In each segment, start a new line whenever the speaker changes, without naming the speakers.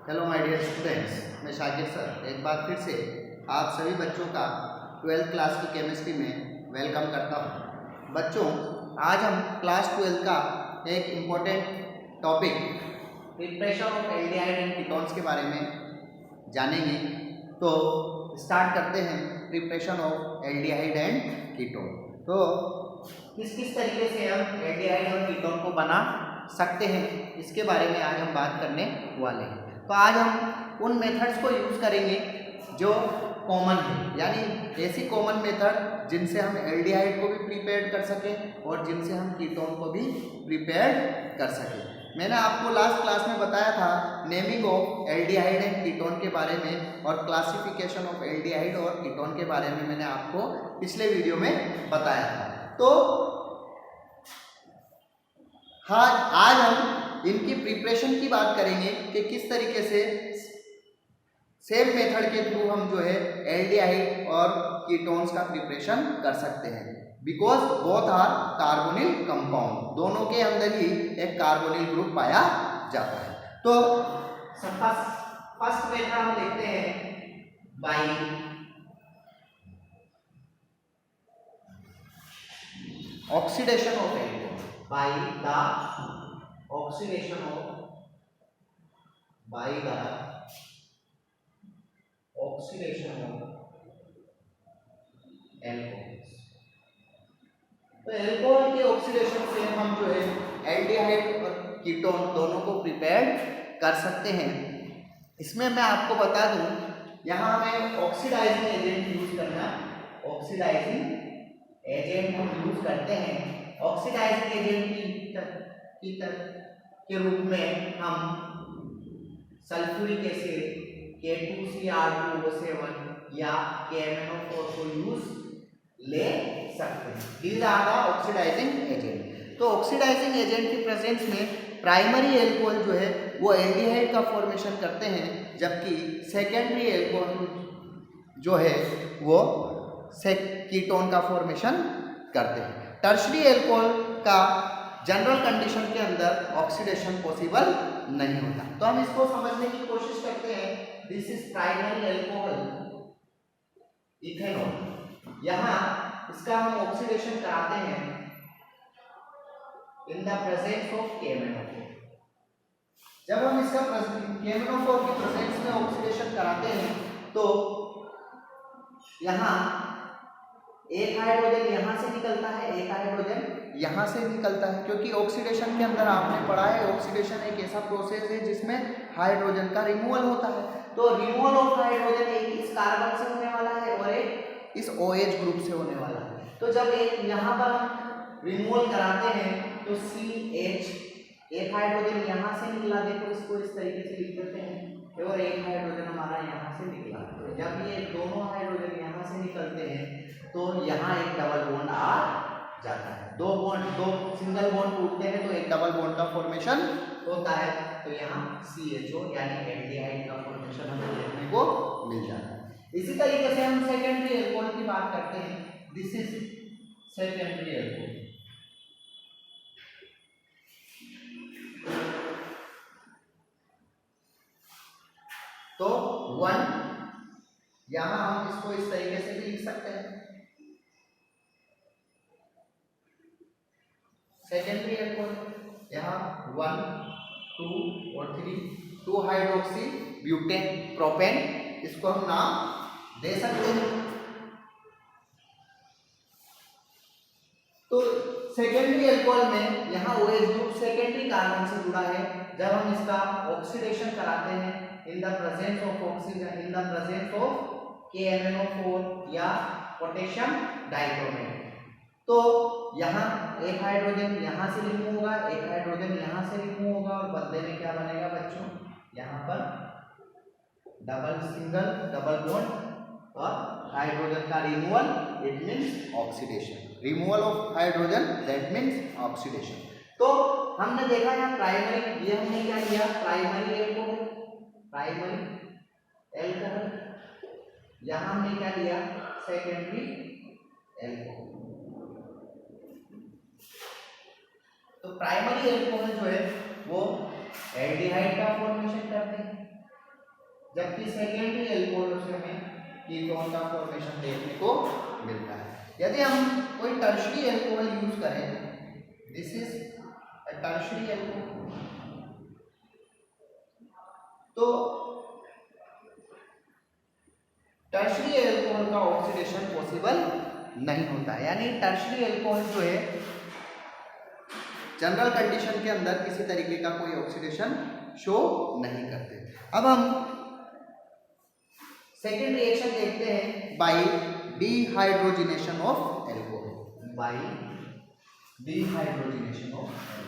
Hello my dear students, मैं Shakir sir एक बार फिर से आप सभी बच्चों का 12th क्लास की केमिस्ट्री में वेलकम करता हूं। बच्चों, आज हम क्लास 12 का एक important topic preparation of aldehyde and ketones के बारे में जानेंगे। तो स्टार्ट करते हैं preparation of aldehyde and ketone. तो किस किस तरीके से हम एल्डिहाइड और कीटोन को बना सकते हैं, इसके बारे में आज हम बात करने वाले हैं। तो आज हम उन मेथड्स को यूज़ करेंगे जो कॉमन है, यानी ऐसी कॉमन मेथड जिनसे हम एल्डिहाइड को भी प्रिपेयर कर सकें और जिनसे हम कीटोन को भी प्रिपेयर कर सकें। मैंने आपको लास्ट क्लास में बताया था naming of aldehyde and ketone के बारे में और क्लासिफिकेशन ऑफ एल्डिहाइड और कीटोन के बारे में मैंने आपको पिछले वीडियो में बताया था। तो हाँ, आज हम इनकी प्रिपरेशन की बात करेंगे कि किस तरीके से सेम मेथड के थ्रू हम जो है एल्डिहाइड और कीटोन्स का प्रिपरेशन कर सकते हैं। Because both are carbonyl compound, दोनों के अंदर ही एक कार्बोनिल ग्रुप पाया जाता है। तो फर्स्ट मेथड हम लिखते हैं by oxidation of alcohol, by the oxidation of alcohols। तो एल्कोहल के ऑक्सीडेशन से हम जो है एल्डिहाइड और कीटोन दोनों को प्रिपेयर कर सकते हैं। इसमें मैं आपको बता दूं, यहाँ हमें ऑक्सीडाइजिंग एजेंट यूज करना, ऑक्सीडाइजिंग एजेंट हम यूज करते हैं। ऑक्सीडाइजिंग एजेंट के रूप में हम सल्फ्यूरिक एसिड K2CR2O7 या KMnO4 को यूज ले सकते हैं। These are the oxidising agent. तो ऑक्सीडाइजिंग एजेंट की प्रेजेंस में प्राइमरी एल्कोहल जो है वो एल्डिहाइड का फॉर्मेशन करते हैं, जबकि सेकेंडरी एल्कोहल जो है वो कीटोन का फॉर्मेशन करते हैं। टर्शरी एल्कोहल का जनरल कंडीशन के अंदर ऑक्सीडेशन पॉसिबल नहीं होता। तो हम इसको समझने की कोशिश करते हैं। This is primary alcohol ethanol. यहाँ इसका हम ऑक्सीडेशन कराते हैं in the presence of KMnO4। जब हम इसका KMnO4 की प्रेजेंस में ऑक्सीडेशन कराते हैं तो यहाँ एक हाइड्रोजन यहाँ से निकलता है, एक हाइड्रोजन यहाँ से निकलता है, क्योंकि ऑक्सीडेशन के अंदर आपने पढ़ा है ऑक्सीडेशन एक ऐसा प्रोसेस है जिसमें हाइड्रोजन का रिमूवल होता है। तो रिमूवल ऑफ हाइड्रोजन एक इस कार्बन से होने वाला है और एक इस OH ग्रुप से होने वाला है। तो जब एक यहाँ पर हम रिमूवल कराते हैं तो CH, एक हाइड्रोजन यहाँ से निकला, देखो इसको इस तरीके से लिख देते हैं, और एक हाइड्रोजन हमारा यहाँ से निकला। तो जब ये दोनों हाइड्रोजन यहाँ से निकलते हैं तो यहाँ एक डबल बॉन्ड आ जाता है। दो सिंगल बॉन्ड टूटते हैं तो एक डबल बॉन्ड का फॉर्मेशन होता है। तो यहाँ CHO यानी एल्डिहाइड का फॉर्मेशन हमें देखने को मिल जाता है। इसी तरीके से हम सेकेंडरी एल्कोहल की बात करते हैं। This is secondary alcohol. तो 1, यहां हम इसको इस तरीके से भी लिख सकते हैं। सेकेंडरी एल्कोहल यहाँ 1, 2 और 3, 2 हाइड्रोक्सी ब्यूटेन प्रोपेन, इसको हम नाम दे सकते हैं। तो सेकेंडरी एल्कोहल में यहाँ OH ग्रुप सेकेंडरी कार्बन से जुड़ा है। जब हम इसका ऑक्सीडेशन कराते हैं in the presence of oxygen, in the presence of KMnO4 या पोटेशियम डाइक्रोमेट, तो यहाँ एक हाइड्रोजन यहाँ से रिमूव होगा, एक हाइड्रोजन यहाँ से रिमूव होगा, और बदले में क्या बनेगा बच्चों, यहाँ पर डबल सिंगल डबल बॉन्ड और हाइड्रोजन का removal, it means oxidation. Removal of hydrogen that means oxidation. तो हमने देखा यहाँ प्राइमरी, ये हमने क्या किया, प्राइमरी एल्कोहल, यहाँ हमने क्या लिया, सेकेंडरी एल्कोहल। तो प्राइमरी एल्कोहल जो है वो एल्डिहाइड का फॉर्मेशन करते हैं, जबकि सेकेंडरी एल्कोहल से हमें कीटोन का फॉर्मेशन देखने को मिलता है। यदि हम कोई टर्शरी एल्कोहल यूज करें, this is a tertiary alcohol, तो टर्शरी एल्कोहल का ऑक्सीडेशन पॉसिबल नहीं होता है, यानी टर्शरी एल्कोहल जो है जनरल कंडीशन के अंदर किसी तरीके का कोई ऑक्सीडेशन शो नहीं करते। अब हम सेकेंड रिएक्शन देखते हैं by dehydrogenation of alcohol, by dehydrogenation of alcohol.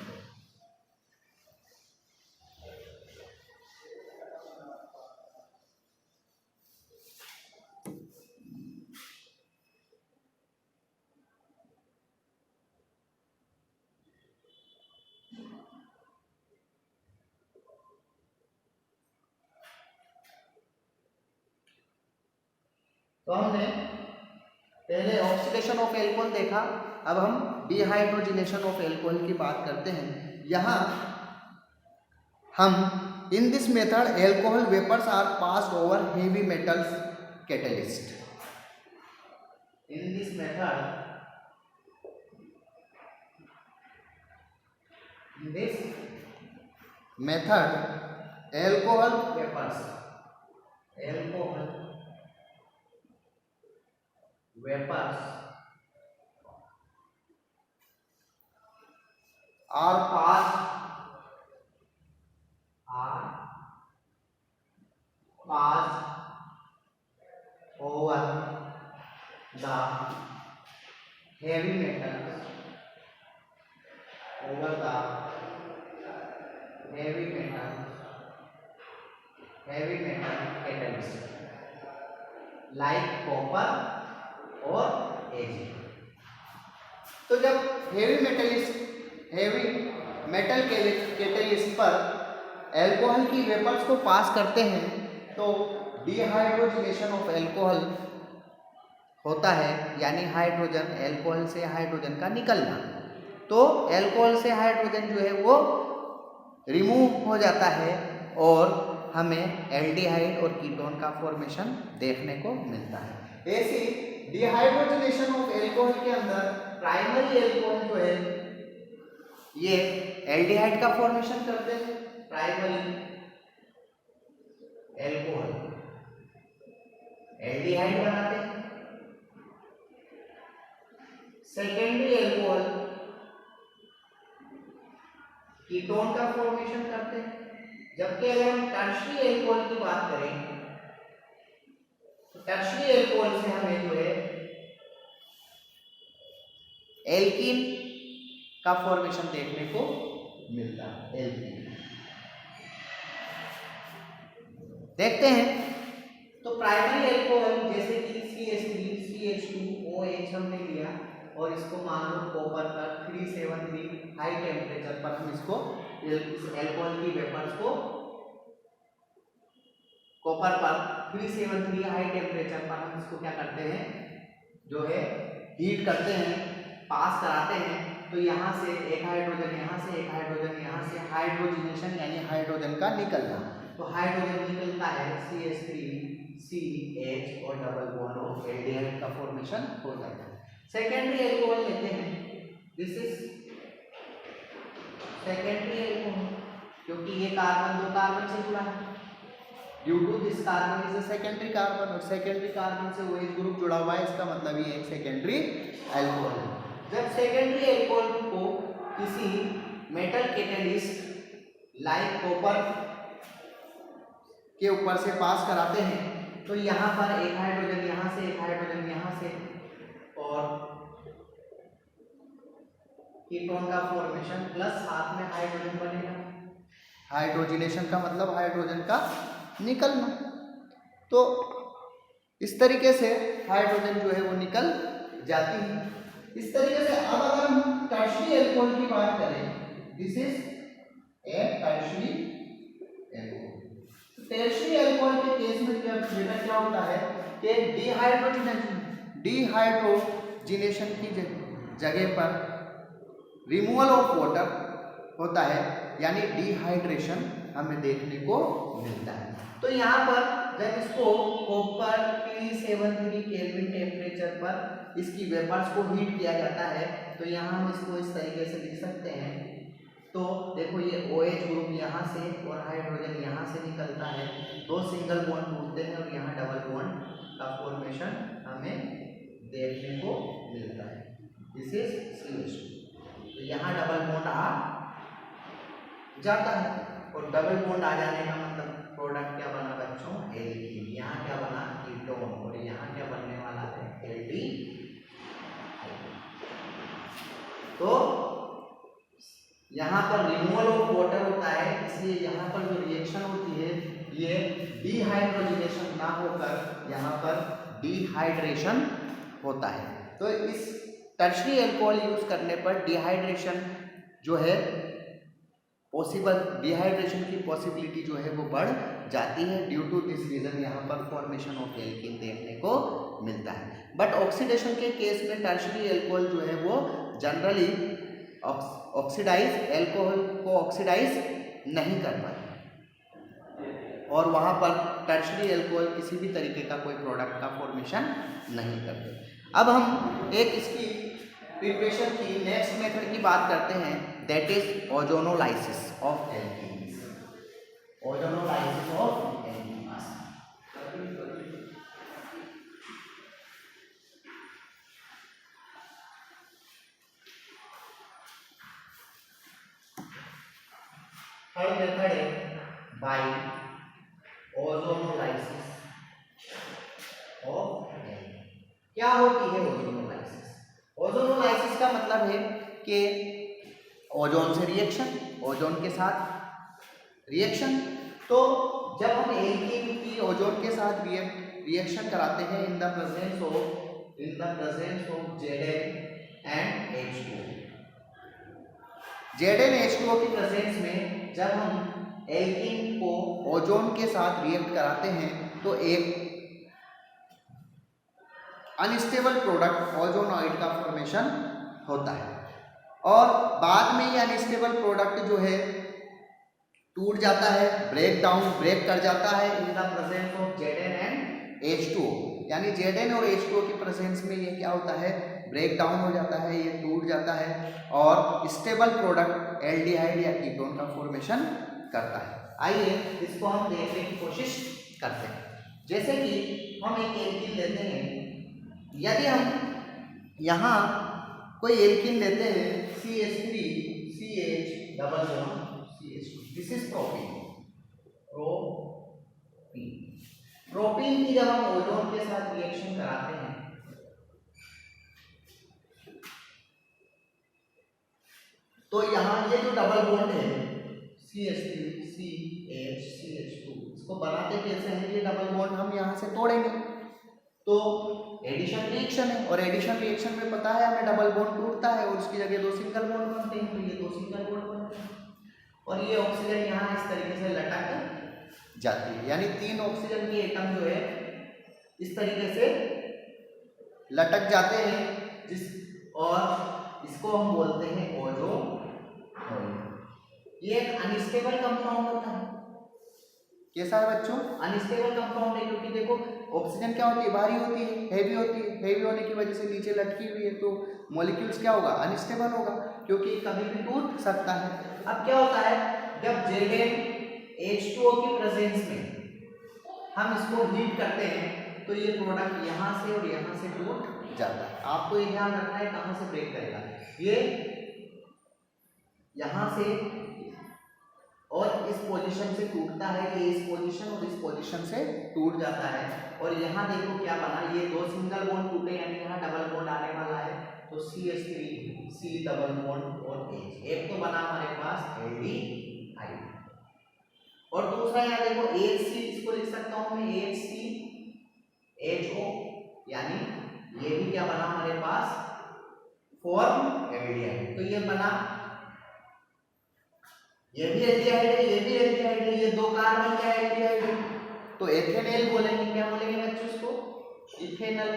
तो हमने पहले ऑक्सीडेशन ऑफ एल्कोहल देखा, अब हम डिहाइड्रोजिनेशन ऑफ एल्कोहल की बात करते हैं। यहाँ हम in this method alcohol vapours are passed over heavy metals catalyst. In this method, alcohol vapours are passed over the heavy metals, catalyst like copper और Ag। तो जब हेवी मेटल कैटलिस्ट पर एल्कोहल की वेपर्स को पास करते हैं तो dehydrogenation of alcohol होता है, यानी हाइड्रोजन, एल्कोहल से हाइड्रोजन का निकलना। तो एल्कोहल से हाइड्रोजन जो है वो रिमूव हो जाता है और हमें एल्डिहाइड और कीटोन का फॉर्मेशन देखने को मिलता है। ऐसे डिहाइड्रोजिनेशन ऑफ एल्कोहल के अंदर प्राइमरी एल्कोहल जो है ये एल्डिहाइड का फॉर्मेशन करते हैं, प्राइमरी एल्कोहल एल्डिहाइड बनाते हैं। सेकेंडरी एल्कोहल कीटोन का फॉर्मेशन करते हैं। जबकि अगर हम टर्शरी एल्कोहल की बात करें तो टर्शरी एल्कोहल से हमें जो है एल्कीन का फॉर्मेशन देखने को मिलता है, एल्कीन। देखते हैं तो प्राइमरी एल्कोहल जैसे कि CH3, CH2, OH हमने लिया और इसको मान लो कॉपर पर 373 हाई टेम्परेचर पर हम इसको इस एल्कोहल की वेपर्स को कॉपर पर 373 हाई टेम्परेचर पर हम इसको क्या करते हैं, जो है हीट करते हैं, पास कराते हैं। तो यहाँ से एक हाइड्रोजन, यहाँ से एक हाइड्रोजन, यहाँ से हाइड्रोजिनेशन यानी हाइड्रोजन का निकलना। तो हाइड्रोजन निकलता है CH3, CH और डबल बॉन्ड और एल्डिहाइड का फॉर्मेशन हो जाता है। सेकेंडरी एल्कोहल लेते हैं, दिस इज सेकेंडरी एल्कोहल, क्योंकि ये कार्बन दो कार्बन से जुड़ा है। Due to this carbon is a secondary carbon और सेकेंडरी कार्बन से OH ग्रुप जुड़ा हुआ है, इसका मतलब ये एक सेकेंडरी एल्कोहल है। जब सेकेंडरी एल्कोहल को किसी मेटल कैटलिस्ट लाइक कॉपर के ऊपर से पास कराते हैं तो यहाँ पर एक हाइड्रोजन यहाँ से, एक हाइड्रोजन यहाँ से और कीटोन का फॉर्मेशन प्लस साथ में हाइड्रोजन बनेगा। हाइड्रोजिनेशन का मतलब हाइड्रोजन का निकलना। तो इस तरीके से हाइड्रोजन जो है वो निकल जाती है। इस तरीके से अब अगर हम टर्शरी एल्कोहल की बात करें, this is a tertiary alcohol. Tertiary alcohol के केस में क्या होता है कि डिहाइड्रोजिनेशन की जगह पर रिमूवल ऑफ वाटर होता है, यानी डिहाइड्रेशन हमें देखने को मिलता है। तो यहाँ पर जब इसको कॉपर T73 केल्विन टेम्परेचर पर इसकी वेपर्स को हीट किया जाता है तो यहाँ हम इसको इस तरीके से लिख सकते हैं। तो देखो ये OH ग्रुप यहाँ से और हाइड्रोजन यहाँ से निकलता है, दो सिंगल बॉन्ड टूटते हैं और यहाँ डबल बॉन्ड का फॉर्मेशन हमें देखने को मिलता है। This is CH2। तो यहाँ डबल बॉन्ड आ जाता है और डबल बॉन्ड आ जाने का मतलब प्रोडक्ट क्या बना बच्चों, एल्कीन। यहाँ क्या बना, कीटोन, और यहाँ क्या बनने वाला है, एल्डिहाइड। तो यहाँ पर रिमूवल ऑफ वाटर होता है, इसलिए यहाँ पर जो रिएक्शन होती है ये डिहाइड्रोजनेशन ना होकर यहाँ पर डिहाइड्रेशन होता है। तो इस टर्शरी अल्कोहल यूज करने पर डिहाइड्रेशन जो है पॉसिबल, डिहाइड्रेशन की पॉसिबिलिटी जो है वो बढ़ जाती है। ड्यू टू दिस रीजन यहाँ पर फॉर्मेशन ऑफ एल्कीन देखने को मिलता है। बट ऑक्सीडेशन के केस में टर्शरी अल्कोहल जो है वो जनरली ऑक्सीडाइज अल्कोहल को ऑक्सीडाइज नहीं कर पाते और वहाँ पर टर्शरी अल्कोहल किसी भी तरीके का कोई प्रोडक्ट का फॉर्मेशन नहीं करते। अब हम एक इसकी प्रिपरेशन की नेक्स्ट मेथड की बात करते हैं, that is ozonolysis of alkenes. Ozonolysis of alkenes. Third method है बाय ओजोनोलाइसिस ऑफ एल्कीन। क्या होती है ओजोनोलाइसिस? ओजोनोलाइसिस का मतलब है कि ओजोन से रिएक्शन, ओजोन के साथ रिएक्शन। तो जब हम एल्कीन की ओजोन के साथ रिएक्शन कराते हैं in the presence of Zn and H2O। Zn-H2O की प्रेजेंस में जब हम एल्कीन को ओजोन के साथ रिएक्ट कराते हैं तो एक अनस्टेबल प्रोडक्ट ओजोनॉइड का फॉर्मेशन होता है और बाद में ये अनस्टेबल प्रोडक्ट जो है टूट जाता है, ब्रेक कर जाता है in the presence of Zn and H2O। यानी Zn और H2O की प्रेजेंस में ये क्या होता है, ब्रेक डाउन हो जाता है, ये टूट जाता है और स्टेबल प्रोडक्ट एल्डिहाइड या कीटोन का फॉर्मेशन करता है। आइए इसको हम देखने की कोशिश करते हैं। जैसे कि हम एक एल्कीन लेते हैं, यदि हम यहाँ कोई एल्कीन लेते हैं CH3 CH double bond CH2, this is propene. Propene की जब हम ओजोन के साथ रिएक्शन कराते हैं तो यहाँ ये जो डबल बॉन्ड है CH3 CH CH2, इसको बनाते कैसे हैं, ये डबल बॉन्ड हम यहाँ से तोड़ेंगे तो एडिशन रिएक्शन है और एडिशन रिएक्शन में पता है हमें डबल बॉन्ड टूटता है और उसकी जगह दो सिंगल बॉन्ड बनते हैं। तो ये दो सिंगल बॉन्ड बनते हैं और ये ऑक्सीजन यहाँ इस तरीके से लटक जाती है, यानी तीन ऑक्सीजन के एटम जो है इस तरीके से लटक जाते हैं जिस और इसको हम बोलते हैं ओजोन। ये एक अनस्टेबल कंपाउंड होता है। कैसा है बच्चों, अनस्टेबल कंपाउंड है क्योंकि देखो ऑक्सीजन क्या होती है, भारी होती है, हेवी होती है, हेवी होने की वजह से नीचे लटकी हुई है तो मॉलिक्यूल्स क्या होगा, अनस्टेबल होगा क्योंकि कभी भी टूट सकता है। अब क्या होता है, जब Zn-H2O की प्रेजेंस में हम इसको हीट करते हैं तो ये प्रोडक्ट यहाँ से और यहाँ से टूट जाता है। आपको ये ध्यान रखना है कहाँ से ब्रेक करेगा, ये यहाँ से और इस पोजीशन से टूटता है, ये इस पोजीशन और इस पोजीशन से टूट जाता है और यहाँ देखो क्या बना, ये दो सिंगल बॉन्ड टूटे यानी यहाँ डबल बॉन्ड आने वाला है तो CH3 C डबल बॉन्ड और H, एक तो बना हमारे पास एल्डिहाइड और दूसरा यहाँ देखो HC, इसको लिख सकता हूँ मैं HCHO, यानी ये भी क्या बना हमारे पास फॉर्म एल्डिहाइड। तो ये बना, ये भी एल्डिहाइड है, ये भी एल्डिहाइड है, ये दो कार्बन का एल्डिहाइड है तो एथेनॉल बोलेंगे। क्या बोलेंगे बच्चों इसको, इथेनॉल,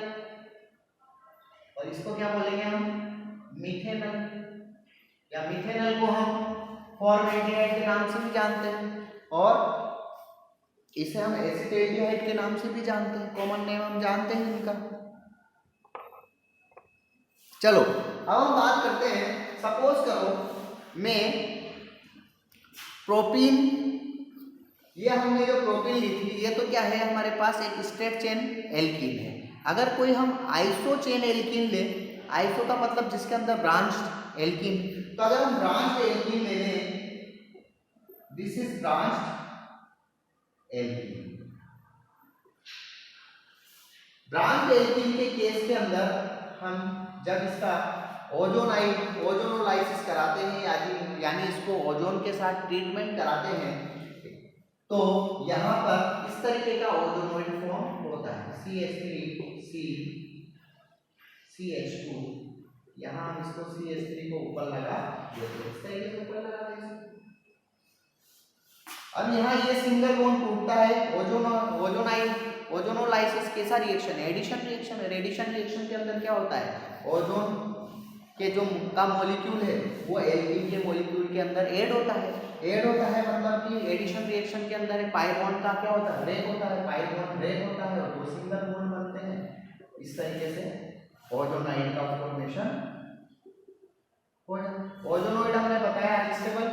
और इसको क्या बोलेंगे हम, मीथेनॉल, या मीथेनॉल को हम फॉर्म एल्डिहाइड के नाम से भी जानते हैं। और इसे हम एसिटाल्डिहाइड के नाम से भी जानते हैं, कॉमन नेम हम जानते हैं इनका। चलो अब हम बात करते हैं, सपोज करो मैं प्रोपीन, ये हमने जो प्रोपीन ली थी, ये तो क्या है हमारे पास एक स्ट्रेट चेन एल्कीन है। अगर कोई हम आइसो चेन एल्कीन ले, आइसो का मतलब जिसके अंदर ब्रांच एल्कीन, तो अगर हम ब्रांच एल्कीन ले लें, this is branch alkene. Branch alkene के केस के अंदर हम जब इसका ओजोनोलाइसिस कराते हैं, यानी इसको ओजोन के साथ ट्रीटमेंट कराते हैं, तो यहाँ पर इस तरीके का ओजोनोइड फॉर्म होता है, CH2, यहाँ हम इसको CH3 को ऊपर लगा देते हैं, इस तरीके से ऊपर लगा देते हैं। अब यहाँ ये सिंगल बॉन्ड टूटता है, ओजोनोलाइसिस कैसा रिएक्शन है, एडिशन रिएक्शन है। एडिशन रिएक्शन के अंदर क्या होता है, ओजोन के जो का मॉलिक्यूल है वो एल्कीन के मॉलिक्यूल के अंदर ऐड होता है। ऐड होता है मतलब कि एडिशन रिएक्शन के अंदर पाई बॉन्ड का क्या होता है, ब्रेक होता है, पाई बॉन्ड ब्रेक होता है और दो सिंगल बॉन्ड बनते हैं। इस तरीके से ओजोनाइड का फॉर्मेशन हो जाता है। ओजोनोइड हमने बताया अनस्टेबल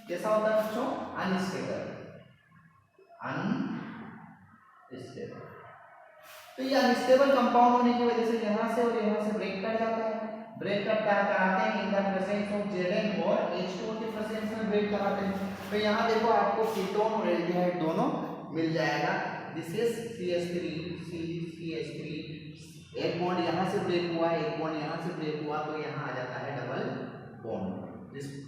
कैसा होता है बच्चों, अनस्टेबल। तो ये अनस्टेबल कंपाउंड होने की वजह से यहाँ से और यहाँ से ब्रेक कर जाता है। ब्रेक कराते हैं in the presence of Zn और H2O के प्रेजेंस में ब्रेक कराते हैं। तो यहाँ देखो आपको कीटोन और एल्डिहाइड दोनों मिल जाएगा। दिस इज CH3, एक बॉन्ड यहाँ से ब्रेक हुआ, एक बॉन्ड यहाँ से ब्रेक हुआ, तो यहाँ आ जाता है डबल बॉन्ड।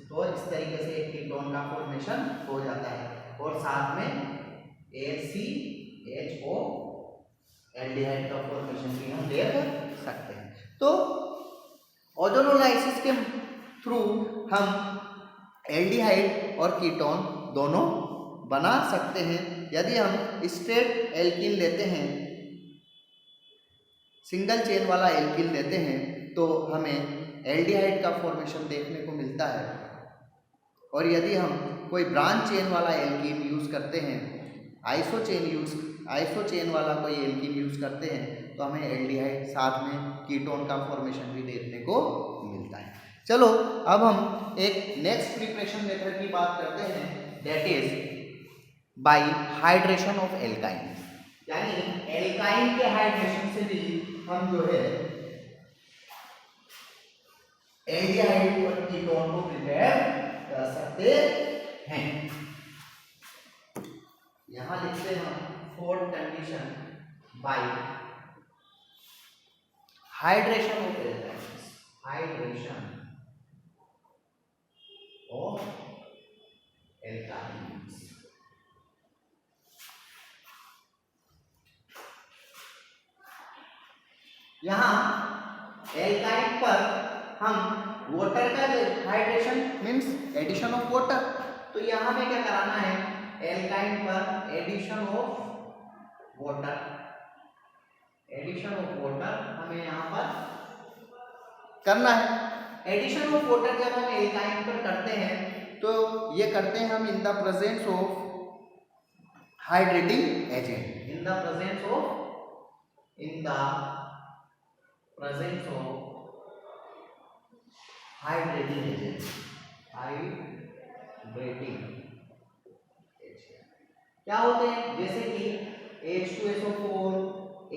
तो इस तरीके से एक कीटोन का फॉर्मेशन हो जाता है और साथ में HCHO एल्डिहाइड का फॉर्मेशन भी हम देख सकते हैं। तो ओजोनोलाइसिस के थ्रू हम एल्डिहाइड और कीटोन दोनों बना सकते हैं। यदि हम स्ट्रेट एल्कीन लेते हैं, सिंगल चेन वाला एल्कीन लेते हैं, तो हमें एल्डिहाइड का फॉर्मेशन देखने को मिलता है। और यदि हम कोई ब्रांच चेन वाला एल्कीन यूज़ करते हैं, आइसो चेन वाला कोई एल्कीन यूज़ करते हैं, तो हमें एल्डिहाइड साथ में कीटोन का फॉर्मेशन भी देखने को मिलता है। चलो अब हम एक नेक्स्ट प्रिपरेशन मेथड की बात करते हैं, that is by hydration of alkyne. यानी एल्काइन के हाइड्रेशन से भी हम जो है एल्डिहाइड और कीटोन को प्रिपेयर कर सकते हैं। यहां लिखते हैं fourth condition by hydration of alkynes, hydration of alkynes. यहां एल्काइन पर हम वाटर का hydration means addition of water, तो यहां में क्या कराना है, एल्काइन पर addition of water, addition of water हमें यहां पर करना है। एडिशन ऑफ वाटर जब हम एल्काइन पर करते हैं तो ये करते हैं हम in the presence of hydrating agent, in the presence of hydrating agent, hydrating agent क्या होते हैं, जैसे कि H2SO4,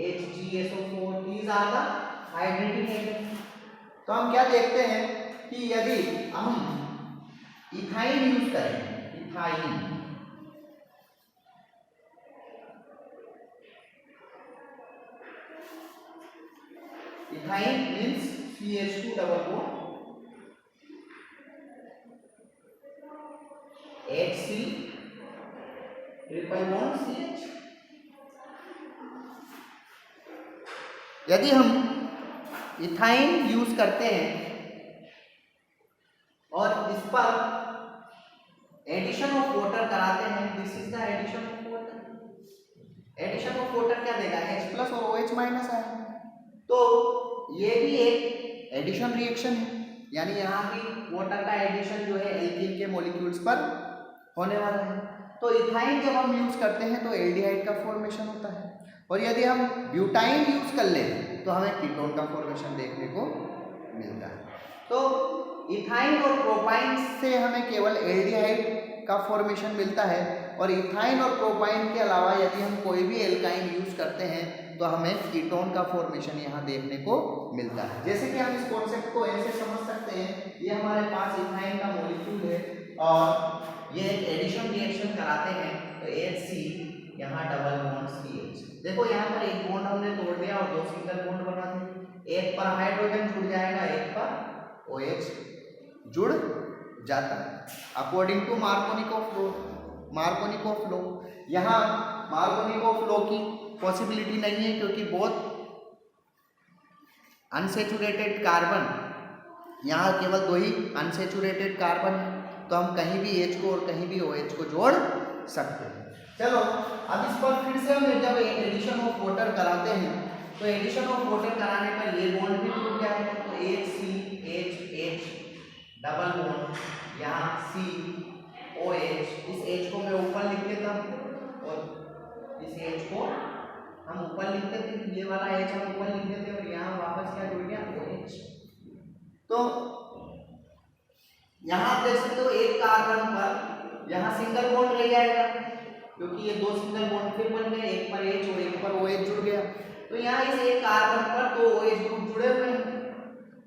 HgSO4, these are the hydrating agent. तो हम क्या देखते हैं कि यदि हम इथाइन यूज करें, ethyne means CH2 double bond HC triple bond CH। यदि हम इथाइन यूज करते हैं और इस पर एडिशन ऑफ वाटर कराते हैं, this is the addition of water. Addition of water क्या देगा, H+ और OH- आएगा, तो ये भी एक एडिशन रिएक्शन है। यानी यहाँ भी वाटर का एडिशन जो है एल्कीन के मॉलिक्यूल्स पर होने वाला है। तो इथाइन जब हम यूज करते हैं तो एल्डिहाइड का फॉर्मेशन होता है, और यदि हम ब्यूटाइन यूज कर लें तो हमें कीटोन का फॉर्मेशन देखने को मिलता है। तो इथाइन और प्रोपाइन से हमें केवल एल्डिहाइड का फॉर्मेशन मिलता है, और इथाइन और प्रोपाइन के अलावा यदि हम कोई भी एल्काइन यूज करते हैं तो हमें कीटोन का फॉर्मेशन यहाँ देखने को मिलता है। जैसे कि हम इस कॉन्सेप्ट को ऐसे समझ सकते हैं, ये हमारे पास इथाइन का मॉलिक्यूल है और ये एक एडिशन रिएक्शन कराते हैं, तो HC यहाँ डबल बॉन्ड CH। देखो यहाँ पर एक बॉन्ड हमने तोड़ दिया और दो सिंगल बॉन्ड बना दिए, एक पर हाइड्रोजन जुड़ जाएगा, एक पर OH जुड़ जाता है अकॉर्डिंग टू मार्कोनिकोव लॉ। यहाँ मार्कोनिकोव लॉ की पॉसिबिलिटी नहीं है क्योंकि बहुत अनसेचुरेटेड कार्बन, यहाँ केवल दो ही अनसेचुरेटेड कार्बन है, तो हम कहीं भी H को और कहीं भी OH को जोड़ सकते हैं। चलो अब इस पर फिर से हम जब एडिशन ऑफ वाटर कराते हैं तो एडिशन ऑफ वाटर कराने पर ये बॉन्ड भी टूट जाएगा, तो HCH डबल बॉन्ड, यहाँ COH, इस H को मैं ऊपर लिख देता हूँ और इस H को हम ऊपर लिख देते हैं, ये वाला H हम ऊपर लिख देते हैं और यहाँ वापस क्या जुड़ गया OH। तो यहाँ आप देख सकते हो एक कार्बन पर यहाँ सिंगल बॉन्ड रह जाएगा क्योंकि ये दो सिंगल बॉन्ड फिर बन गए, एक पर H और एक पर OH जुड़ गया, तो यहाँ इस एक कार्बन पर दो OH ग्रुप जुड़े हुए हैं,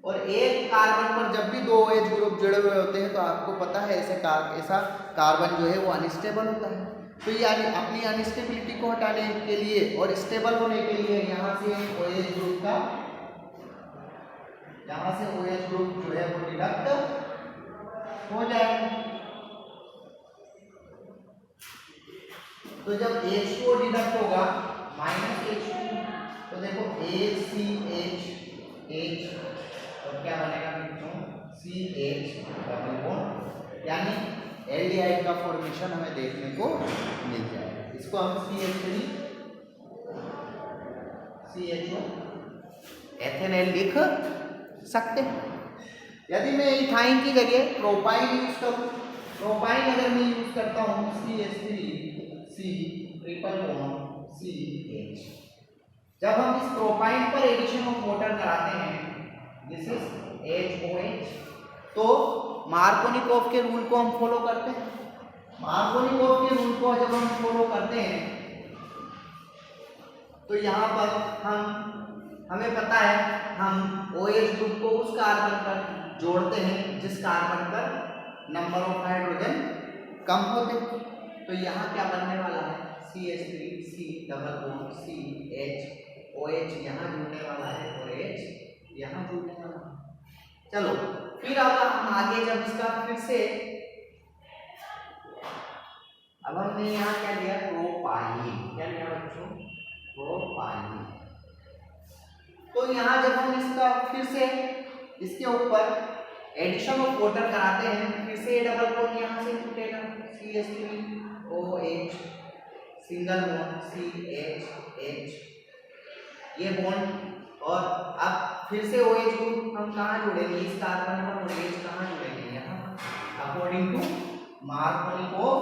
और एक कार्बन पर जब भी दो OH ग्रुप जुड़े हुए होते हैं तो आपको पता है ऐसा कार्बन जो है वो अनस्टेबल होता है। तो ये अपनी अनस्टेबिलिटी को हटाने के लिए और स्टेबल होने के लिए यहाँ से OH ग्रुप का OH ग्रुप जो है वो डिडक्ट हो जाएगा। तो जब H2 डिडक्ट होगा -H2, तो देखो HCH और क्या बनेगा मित्रों CH डबल बॉन्ड, यानी एल्डिहाइड का फॉर्मेशन हमें देखने को मिल जाएगा। इसको हम CH3CHO एथेनॉल लिख सकते हैं। यदि मैं इथाइन की जगह प्रोपाइन यूज करूं, प्रोपाइन अगर मैं यूज करता हूं CH3C ट्रिपल बॉन्ड CH, जब हम इस प्रोपाइन पर एडिशन ऑफ वाटर कराते हैं, दिस इज HOH, तो मार्कोनिकोव के रूल को हम फॉलो करते हैं। मार्कोनिकोव के रूल को जब हम फॉलो करते हैं तो यहाँ पर हमें पता है हम OH ग्रुप को उस कार्बन पर जोड़ते हैं जिस कार्बन पर नंबर ऑफ हाइड्रोजन कम होते हैं। तो यहाँ क्या बनने वाला है CH3C double bond CH, OH यहाँ जुड़ने वाला है और H यहाँ जुड़ने वाला है। चलो फिर अब हम आगे जब इसका फिर से अब हमने यहाँ क्या लिया प्रोपाइन, क्या लिया बच्चों प्रोपाइन। तो यहाँ जब हम इसका फिर से इसके ऊपर एडिशन ऑफ वाटर कराते हैं, फिर से डबल बॉन्ड यहाँ से टूटेगा CH3OH सिंगल बॉन्ड CHH ये बॉन्ड, और अब फिर से OH ग्रुप हम कहाँ जोड़ेंगे इस कार्बन पर और H कहाँ जोड़ेंगे यहाँ अकॉर्डिंग टू मार्कोनिकोव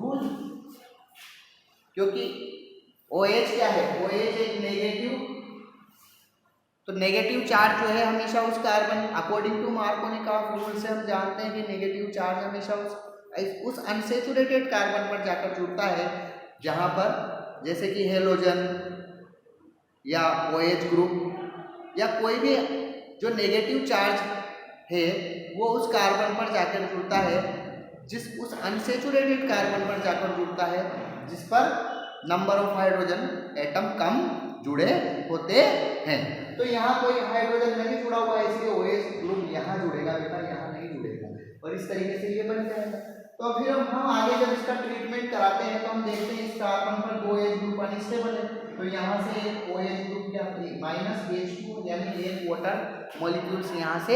रूल, क्योंकि OH क्या है OH एक नेगेटिव, तो नेगेटिव चार्ज जो है हमेशा उस carbon according to Markovnikov rule से हम जानते हैं कि नेगेटिव चार्ज हमेशा उस अनसेचुरेटेड कार्बन पर जाकर जुड़ता है जहाँ पर जैसे कि हेलोजन या OH ग्रुप या कोई भी जो नेगेटिव चार्ज है वो उस कार्बन पर जाकर जुड़ता है, उस अनसेचुरेटेड कार्बन पर जाकर जुड़ता है जिस पर नंबर ऑफ हाइड्रोजन एटम कम जुड़े होते हैं। तो यहाँ कोई हाइड्रोजन नहीं जुड़ा हुआ है इसलिए OH ग्रुप यहाँ जुड़ेगा बेटा, यहाँ नहीं जुड़ेगा, और इस तरीके से ये बन जाएगा। तो फिर हम आगे जब इसका ट्रीटमेंट कराते हैं तो हम देखते हैं इस कार्बन पर दो OH ग्रुप अनस्टेबल है, तो यहाँ से एक OH ग्रुप क्या -H2 यानी एक वाटर मॉलिक्यूल्स यहाँ से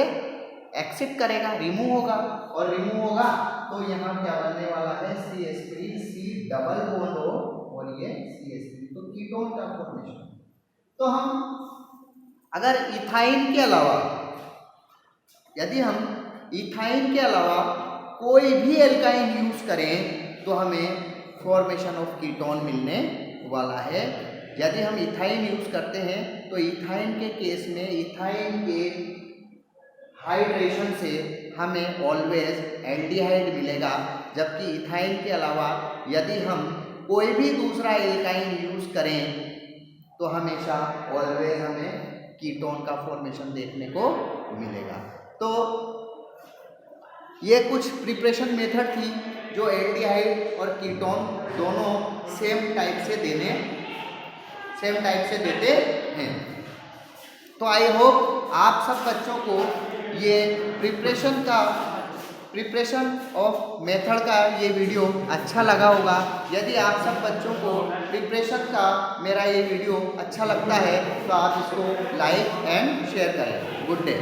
एक्सिट करेगा, रिमूव होगा, और रिमूव होगा तो यहाँ क्या बनने वाला है CH3C डबल बॉन्ड हो और ये CH3, तो कीटोन का फॉर्मेशन। तो हम अगर इथाइन के अलावा यदि हम इथाइन के अलावा कोई भी एल्काइन यूज करें तो हमें फॉर्मेशन ऑफ कीटोन मिलने वाला है। यदि हम इथाइन यूज़ करते हैं तो इथाइन के केस में इथाइन के हाइड्रेशन से हमें ऑलवेज एल्डिहाइड मिलेगा, जबकि इथाइन के अलावा यदि हम कोई भी दूसरा एल्काइन यूज़ करें तो हमेशा ऑलवेज हमें कीटोन का फॉर्मेशन देखने को मिलेगा। तो ये कुछ प्रिपरेशन मेथड थी जो एल्डिहाइड और कीटोन दोनों सेम टाइप से देते हैं। तो आई होप आप सब बच्चों को ये प्रिपरेशन ऑफ मेथड का ये वीडियो अच्छा लगा होगा। यदि आप सब बच्चों को प्रिपरेशन का मेरा ये वीडियो अच्छा लगता है तो आप इसको लाइक एंड शेयर करें। Good day.